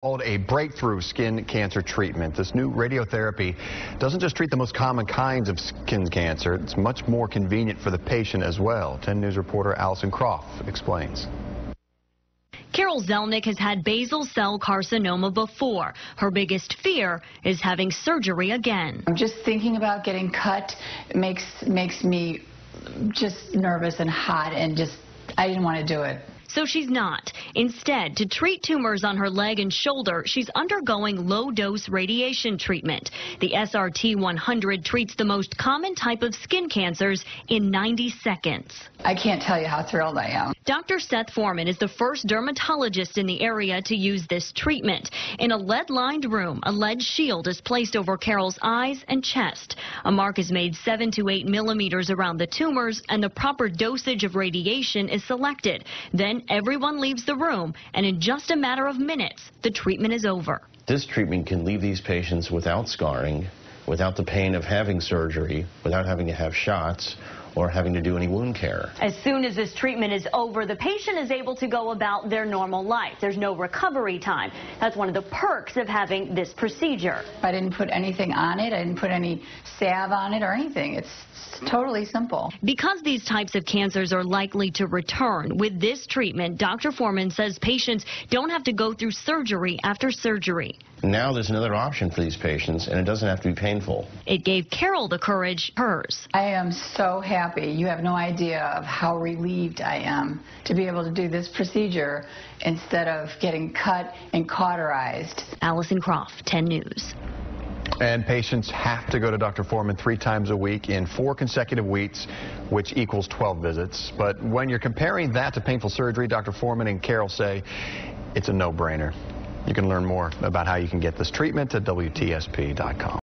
Called a breakthrough skin cancer treatment. This new radiotherapy doesn't just treat the most common kinds of skin cancer, it's much more convenient for the patient as well. 10 News reporter Allison Kropff explains. Carol Zelnick has had basal cell carcinoma before. Her biggest fear is having surgery again. I'm just thinking about getting cut. It makes me just nervous and hot, and I didn't want to do it. So she's not. Instead, to treat tumors on her leg and shoulder, she's undergoing low-dose radiation treatment. The SRT-100 treats the most common type of skin cancers in 90 seconds. I can't tell you how thrilled I am. Dr. Seth Forman is the first dermatologist in the area to use this treatment. In a lead-lined room, a lead shield is placed over Carol's eyes and chest. A mark is made 7 to 8 millimeters around the tumors, and the proper dosage of radiation is selected. Then everyone leaves the room, and in just a matter of minutes, the treatment is over. This treatment can leave these patients without scarring, without the pain of having surgery, without having to have shots or having to do any wound care. As soon as this treatment is over, the patient is able to go about their normal life. There's no recovery time. That's one of the perks of having this procedure. I didn't put anything on it. I didn't put any salve on it or anything. It's totally simple. Because these types of cancers are likely to return, with this treatment, Dr. Forman says patients don't have to go through surgery after surgery. Now there's another option for these patients, and it doesn't have to be painful. It gave Carol the courage, hers. I am so happy. You have no idea of how relieved I am to be able to do this procedure instead of getting cut and cauterized. Allison Kropff, 10 News. And patients have to go to Dr. Forman 3 times a week in 4 consecutive weeks, which equals 12 visits. But when you're comparing that to painful surgery, Dr. Forman and Carol say it's a no-brainer. You can learn more about how you can get this treatment at WTSP.com.